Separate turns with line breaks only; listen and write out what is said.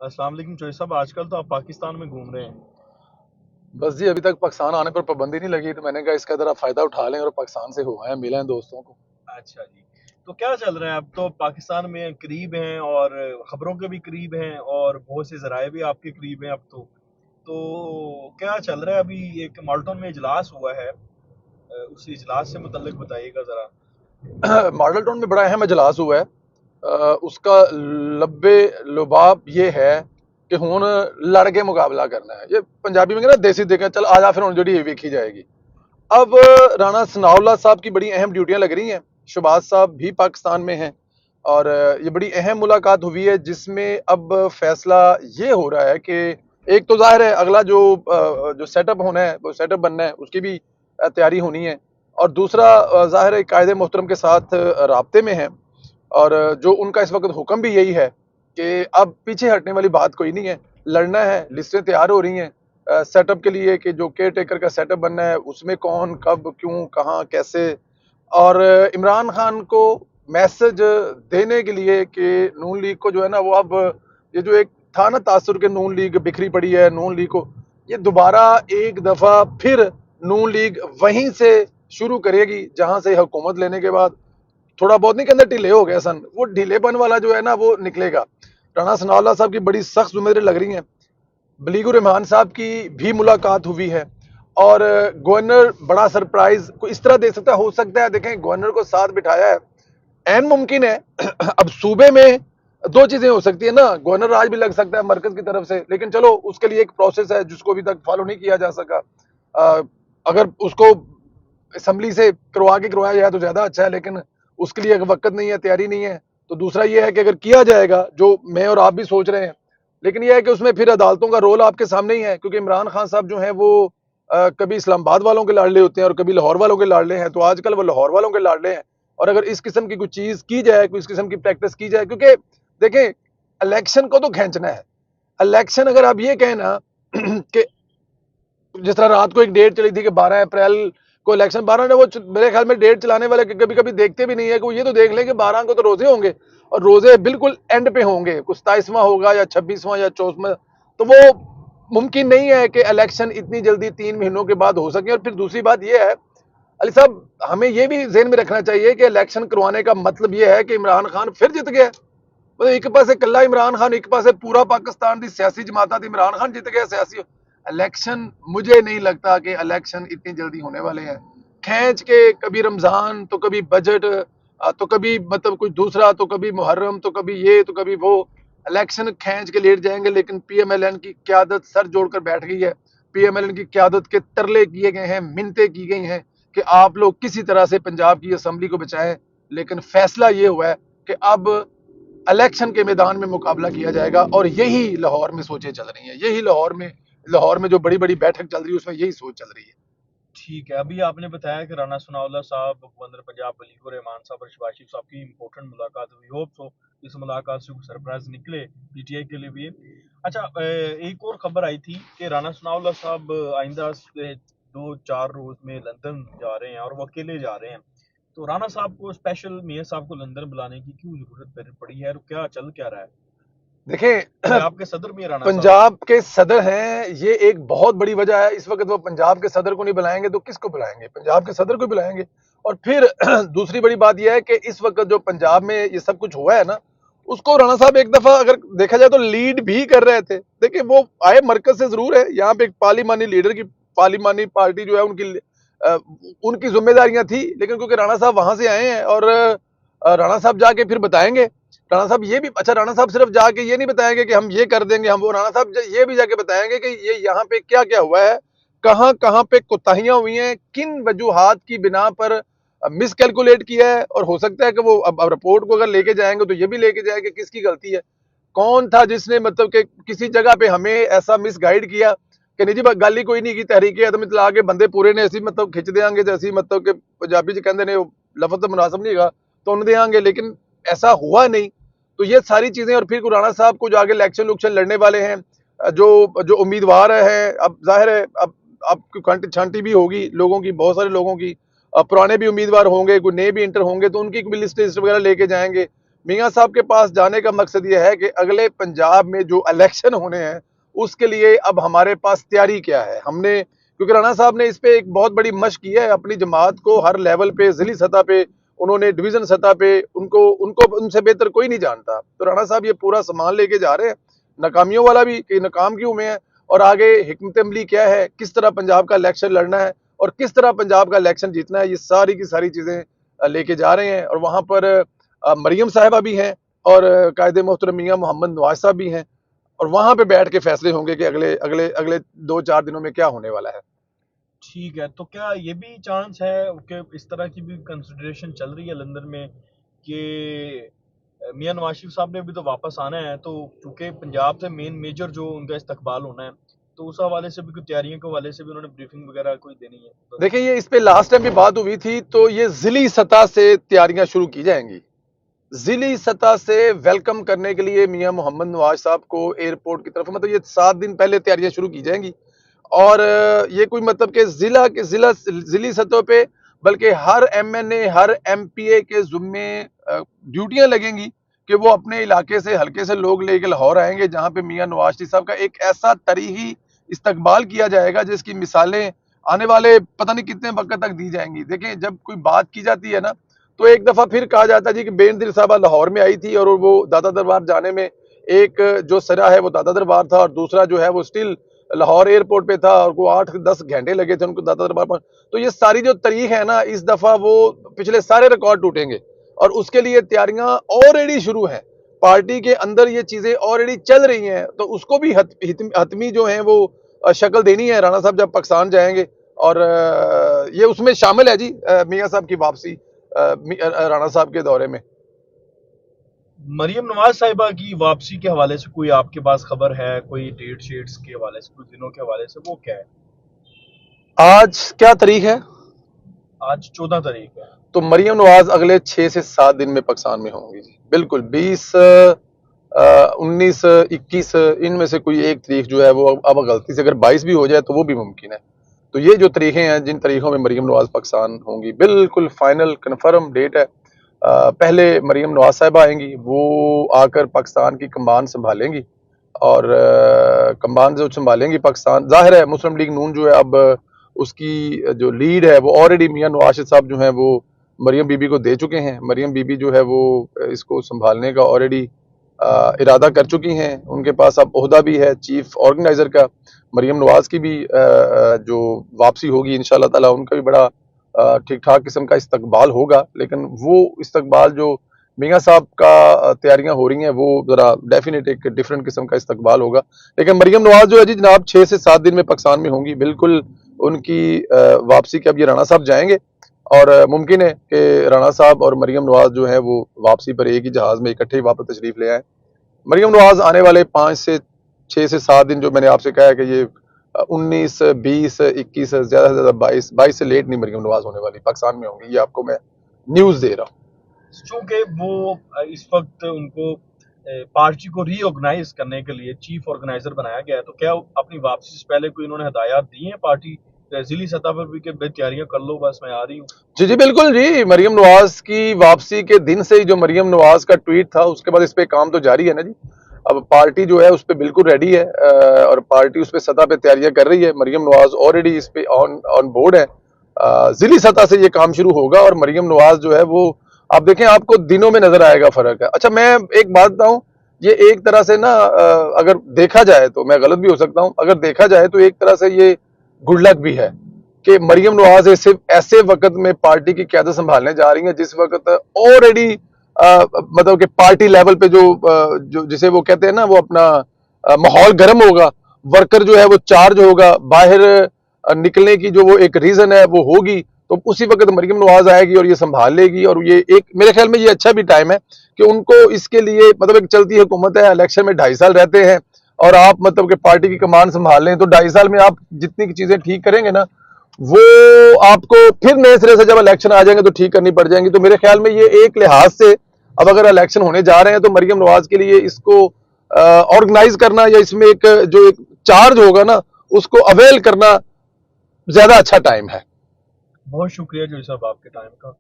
अस्सलाम वालेकुम चौधरी साहब, आजकल तो आप पाकिस्तान में घूम रहे हैं।
बस जी, अभी तक पाकिस्तान आने पर पाबंदी नहीं लगी, तो मैंने कहा इसका जरा फायदा उठा लें और पाकिस्तान से हो आए, मिले हैं दोस्तों को।
अच्छा जी। तो क्या चल रहा है? अब तो पाकिस्तान में करीब हैं और खबरों के भी करीब हैं और बहुत से ज़राए भी आपके करीब हैं अब तो। तो क्या चल रहा है अभी? एक माल्टन में इजलास हुआ है, उस इजलास से मुतल्लिक बताइएगा ज़रा।
मॉडल टाउन में बड़ा अहम इजलास हुआ है। उसका लब्बे लुबाब ये है कि हुन लड़ के मुकाबला करना है। ये पंजाबी में कहना देसी देखे चल आजा फिर हुन जी वेखी जाएगी। अब राणा सनाउल्लाह साहब की बड़ी अहम ड्यूटियां लग रही हैं। शहबाज साहब भी पाकिस्तान में हैं और ये बड़ी अहम मुलाकात हुई है जिसमें अब फैसला ये हो रहा है कि एक तो जाहिर है अगला जो सेटअप होना है, वो सेटअप बनना है, उसकी भी तैयारी होनी है। और दूसरा जाहिर है कायदे मोहतरम के साथ राब्ते में है और जो उनका इस वक्त हुक्म भी यही है कि अब पीछे हटने वाली बात कोई नहीं है, लड़ना है। लिस्टें तैयार हो रही हैं सेटअप के लिए कि जो केयर टेकर का सेटअप बनना है उसमें कौन कब क्यों कहाँ कैसे। और इमरान खान को मैसेज देने के लिए कि नून लीग को जो है ना वो अब ये जो एक था ना तासुर के नून लीग बिखरी पड़ी है, नून लीग को ये दोबारा एक दफा फिर नून लीग वहीं से शुरू करेगी जहां से हुकूमत लेने के बाद थोड़ा बहुत नहीं कहते ढीले हो गए सन, वो ढीलेपन वाला जो है ना वो निकलेगा। राणा सनाउल्लाह साहब की बड़ी सख्त जिम्मेदारी लग रही है। बलीगुर रहमान साहब की भी मुलाकात हुई है और गवर्नर बड़ा सरप्राइज को इस तरह दे सकता हो सकता है। देखें गवर्नर को साथ बिठाया है, एन मुमकिन है अब सूबे में दो चीजें हो सकती है ना, गवर्नर आज भी लग सकता है मरकज की तरफ से, लेकिन चलो उसके लिए एक प्रोसेस है जिसको अभी तक फॉलो नहीं किया जा सका। अगर उसको असम्बली से करवाया जाए तो ज्यादा अच्छा है, लेकिन उसके लिए वक्त नहीं है, तैयारी नहीं है। तो दूसरा ये है कि अगर किया जाएगा जो मैं और आप भी सोच रहे हैं, लेकिन यह है कि उसमें फिर अदालतों का रोल आपके सामने ही है, क्योंकि इमरान खान साहब जो हैं वो कभी इस्लामाबाद वालों के लाडले होते हैं और कभी लाहौर वालों के लाडले हैं। तो आजकल वो लाहौर वालों के लाडले हैं और अगर इस किस्म की कोई चीज की जाए, कोई इस किस्म की प्रैक्टिस की जाए, क्योंकि देखें इलेक्शन को तो खींचना है। इलेक्शन अगर आप ये कहें ना कि जिस तरह रात को एक डेट चली थी कि 12 अप्रैल को इलेक्शन, 12 ने वो मेरे ख्याल में डेट चलाने वाले कभी कभी देखते भी नहीं है कि वो ये तो देख लें कि 12 को तो रोजे होंगे और रोजे बिल्कुल एंड पे होंगे, कुछ 27वां होगा या 26वां या 24वां। तो वो मुमकिन नहीं है कि इलेक्शन इतनी जल्दी 3 महीनों के बाद हो सके। और फिर दूसरी बात यह है अली साहब, हमें यह भी जेहन में रखना चाहिए कि इलेक्शन करवाने का मतलब यह है कि इमरान खान फिर जीत गया। मतलब एक पासे कल्ला इमरान खान, एक पासे पूरा पाकिस्तान की सियासी जमात इमरान खान जीत गया सियासी इलेक्शन। मुझे नहीं लगता कि इलेक्शन इतनी जल्दी होने वाले हैं। खींच के कभी रमजान तो कभी बजट तो कभी मतलब कुछ दूसरा, तो कभी मुहर्रम, तो कभी ये तो कभी वो, इलेक्शन खींच के लेट जाएंगे। लेकिन पीएमएलएन की क्यादत सर जोड़कर बैठ गई है। पीएमएलएन की क्यादत के तरले किए गए हैं, मिन्नतें की गई हैं कि आप लोग किसी तरह से पंजाब की असेंबली को बचाएं। लेकिन फैसला ये हुआ है कि अब इलेक्शन के मैदान में मुकाबला किया जाएगा और यही लाहौर में सोचें चल रही हैं, यही लाहौर में जो बड़ी बड़ी बैठक चल रही है उसमें यही सोच चल रही है।
ठीक है, अभी आपने बताया कि राना सनाउल्लाह साहब, गवर्नर पंजाब बलीगुर रहमान साहब और शहबाज शरीफ साहब की इंपॉर्टेंट मुलाकात हुई। होप सो इस मुलाकात से कुछ सरप्राइज निकले पीटीआई के लिए भी। अच्छा, एक और खबर आई थी कि राना सनाउल्लाह साहब आइंदा 2-4 रोज में लंदन जा रहे हैं और वो अकेले जा रहे हैं। तो राना साहब को स्पेशल मियाँ साहब को लंदन बुलाने की क्यों जरूरत पड़ी है और क्या चल क्या रहा है?
देखें
पंजाब के सदर भी है राना साहब।
पंजाब के सदर हैं, ये एक बहुत बड़ी वजह है। इस वक्त वो पंजाब के सदर को नहीं बुलाएंगे तो किसको बुलाएंगे? पंजाब के सदर को बुलाएंगे। और फिर दूसरी बड़ी बात यह है कि इस वक्त जो पंजाब में ये सब कुछ हुआ है ना, उसको राणा साहब एक दफा अगर देखा जाए तो लीड भी कर रहे थे। देखिए वो आए मरकज से जरूर है, यहाँ पे एक पार्लिमानी लीडर की पार्लिमानी पार्टी जो है उनकी जिम्मेदारियां थी, लेकिन क्योंकि राणा साहब वहां से आए हैं और राणा साहब जाके फिर बताएंगे। राणा साहब ये भी अच्छा, राणा साहब सिर्फ जाके ये नहीं बताएंगे कि हम ये कर देंगे हम वो, राणा साहब ये भी जाके बताएंगे कि ये यहाँ पे क्या क्या हुआ है, कहाँ कहाँ पे कोताहियां हुई हैं, किन वजूहात की बिना पर मिस कैलकुलेट किया है। और हो सकता है कि वो अब रिपोर्ट को अगर लेके जाएंगे तो ये भी लेके जाएंगे किसकी गलती है, कौन था जिसने मतलब कि किसी जगह पे हमें ऐसा मिस गाइड किया कि नहीं जी गल ही कोई नहीं की, तहरीक है तो मतलब आगे बंदे पूरे ने ऐसी मतलब खिंच देंगे जैसी मतलब कि पंजाबी च कहते ने लफज तो मुनासिब नहीं है तो उन देंगे, लेकिन ऐसा हुआ नहीं। तो ये सारी चीजें, और फिर राणा साहब को जो आगे इलेक्शन उलेक्शन लड़ने वाले हैं, जो जो उम्मीदवार हैं, अब जाहिर है अब खंटी छांटी भी होगी लोगों की, बहुत सारे लोगों की, पुराने भी उम्मीदवार होंगे, कोई नए भी इंटर होंगे, तो उनकी भी लिस्ट वगैरह लेके जाएंगे। मियां साहब के पास जाने का मकसद ये है कि अगले पंजाब में जो इलेक्शन होने हैं उसके लिए अब हमारे पास तैयारी क्या है। हमने, क्योंकि राणा साहब ने इस पे एक बहुत बड़ी मशक की है, अपनी जमात को हर लेवल पे, जिली सतह पे, उन्होंने डिवीजन सतह पे, उनको उनको उनसे बेहतर कोई नहीं जानता। तो राणा साहब ये पूरा सामान लेके जा रहे हैं, नाकामियों वाला भी कि नाकाम क्यों में है, और आगे हिकमत अमली क्या है, किस तरह पंजाब का इलेक्शन लड़ना है और किस तरह पंजाब का इलेक्शन जीतना है, ये सारी की सारी चीजें लेके जा रहे हैं। और वहां पर मरियम साहिबा भी हैं और कायदे मोहतरम मियां मोहम्मद नवाज साहब भी हैं, और वहां पे बैठ के फैसले होंगे कि अगले अगले अगले 2-4 दिनों में क्या होने वाला है।
ठीक है, तो क्या ये भी चांस है कि इस तरह की भी कंसिडरेशन चल रही है लंदन में कि मियां नवाज शरीफ साहब ने भी तो वापस आना है, तो चूंकि पंजाब से मेजर जो उनका इस्तकबाल होना है, तो उस हवाले से भी कोई तैयारियों के हवाले से भी उन्होंने ब्रीफिंग वगैरह कोई देनी है? तो
देखिए, ये इस पे लास्ट टाइम भी बात हुई थी, तो ये जिली सतह से तैयारियां शुरू की जाएंगी। जिली सतह से वेलकम करने के लिए मियां मोहम्मद नवाज साहब को एयरपोर्ट की तरफ, मतलब ये 7 दिन पहले तैयारियां शुरू की जाएंगी। और ये कोई मतलब कि जिली सतह पे, बल्कि हर एमएनए, हर एमपीए के जुम्मे ड्यूटियां लगेंगी कि वो अपने इलाके से, हल्के से लोग लेके लाहौर आएंगे, जहां पे मियां नवाज शरीफ साहब का एक ऐसा तरीही इस्तकबाल किया जाएगा जिसकी मिसालें आने वाले पता नहीं कितने वक्त तक दी जाएंगी। देखिए, जब कोई बात की जाती है ना, तो एक दफा फिर कहा जाता है जी कि बेनजीर साहबा लाहौर में आई थी और वो दादा दरबार जाने में एक जो सरा है वो दादा दरबार था, और दूसरा जो है वो स्टिल लाहौर एयरपोर्ट पे था, और वो 8-10 घंटे लगे थे उनको दादा दरबार पर। तो ये सारी जो तारीख है ना, इस दफा वो पिछले सारे रिकॉर्ड टूटेंगे, और उसके लिए तैयारियां ऑलरेडी शुरू हैं। पार्टी के अंदर ये चीजें ऑलरेडी चल रही हैं, तो उसको भी हतमी जो है वो शक्ल देनी है राणा साहब जब पाकिस्तान जाएंगे। और ये उसमें शामिल है जी, मियां साहब की वापसी राणा साहब के दौरे में।
मरियम नवाज साहिबा की वापसी के हवाले से कोई आपके पास खबर है? कोई डेट शीट्स के हवाले से, कुछ दिनों के हवाले से, वो क्या है?
आज क्या तारीख है?
आज 14 तारीख है।
तो मरियम नवाज अगले 6 से 7 दिन में पाकिस्तान में होंगी जी, बिल्कुल। 20, 19, 21 इनमें से कोई एक तारीख जो है वो, अब गलती से अगर 22 भी हो जाए तो वो भी मुमकिन है। तो ये जो तारीखें हैं, जिन तारीखों में मरियम नवाज पाकिस्तान होंगी, बिल्कुल फाइनल कन्फर्म डेट है। पहले मरियम नवाज साहिबा आएंगी, वो आकर पाकिस्तान की कमान संभालेंगी, और कमान जो संभालेंगी पाकिस्तान, जाहिर है मुस्लिम लीग नून जो है अब उसकी जो लीड है वो ऑलरेडी मियां नवाज शरीफ साहब जो है वो मरियम बीबी को दे चुके हैं। मरियम बीबी जो है वो इसको संभालने का ऑलरेडी इरादा कर चुकी हैं। उनके पास अब ओहदा भी है चीफ ऑर्गेनाइजर का। मरियम नवाज की भी जो वापसी होगी इंशाल्लाह ताला, उनका भी बड़ा ठीक ठाक किस्म का इस्तकबाल होगा। लेकिन वो इस्तकबाल जो मियां साहब का तैयारियां हो रही हैं, वो जरा डेफिनेट एक डिफरेंट किस्म का इस्तकबाल होगा। लेकिन मरियम नवाज जो है जी जनाब 6 से 7 दिन में पाकिस्तान में होंगी, बिल्कुल। उनकी वापसी के अब ये राणा साहब जाएंगे, और मुमकिन है कि राणा साहब और मरियम नवाज जो है वो वापसी पर एक ही जहाज में इकट्ठे ही वापस तशरीफ ले आए। मरियम नवाज आने वाले 6 से 7 दिन, जो मैंने आपसे कहा है कि ये 19, 20, 21, ज्यादा से ज्यादा 22 से लेट नहीं मरियम नवाज होने वाली, पाकिस्तान में होंगी। ये आपको मैं न्यूज दे रहा हूँ।
चूंकि वो इस वक्त उनको पार्टी को रीऑर्गेनाइज करने के लिए चीफ ऑर्गेनाइजर बनाया गया है, तो क्या अपनी वापसी से पहले कोई उन्होंने हदायत दी है पार्टी जिली सतह पर भी कि भाई तैयारियां कर लो, बस मैं आ रही हूँ?
जी जी बिल्कुल जी, मरियम नवाज की वापसी के दिन से ही जो मरियम नवाज का ट्वीट था, उसके बाद इस पे काम तो जारी है ना जी। अब पार्टी जो है उस पर बिल्कुल रेडी है, और पार्टी उस पर सतह पे तैयारियां कर रही है। मरियम नवाज ऑलरेडी इस पे ऑन बोर्ड है। जिली सतह से ये काम शुरू होगा, और मरियम नवाज जो है वो, आप देखें, आपको दिनों में नजर आएगा फर्क है। अच्छा, मैं एक बात बताऊं, ये एक तरह से ना, अगर देखा जाए तो, मैं गलत भी हो सकता हूं, अगर देखा जाए तो एक तरह से ये गुड लक भी है कि मरियम नवाज ऐसे वक्त में पार्टी की क़यादत संभालने जा रही हैं जिस वक्त ऑलरेडी मतलब कि पार्टी लेवल पे जो जिसे वो कहते हैं ना, वो अपना माहौल गर्म होगा, वर्कर जो है वो चार्ज होगा, बाहर निकलने की जो वो एक रीजन है वो होगी, तो उसी वक्त मरियम नवाज आएगी और ये संभाल लेगी। और ये एक, मेरे ख्याल में ये अच्छा भी टाइम है कि उनको इसके लिए, मतलब एक चलती हुकूमत है, इलेक्शन में 2.5 साल रहते हैं, और आप मतलब कि पार्टी की कमान संभाल लें, तो 2.5 साल में आप जितनी चीजें ठीक करेंगे ना, वो आपको फिर नए सिरे से जब इलेक्शन आ जाएंगे तो ठीक करनी पड़ जाएंगी। तो मेरे ख्याल में ये एक लिहाज से, अब अगर इलेक्शन होने जा रहे हैं तो मरियम नवाज के लिए इसको ऑर्गेनाइज करना, या इसमें एक जो एक चार्ज होगा ना, उसको अवेल करना ज्यादा अच्छा टाइम है।
बहुत शुक्रिया जो साहब आपके टाइम का।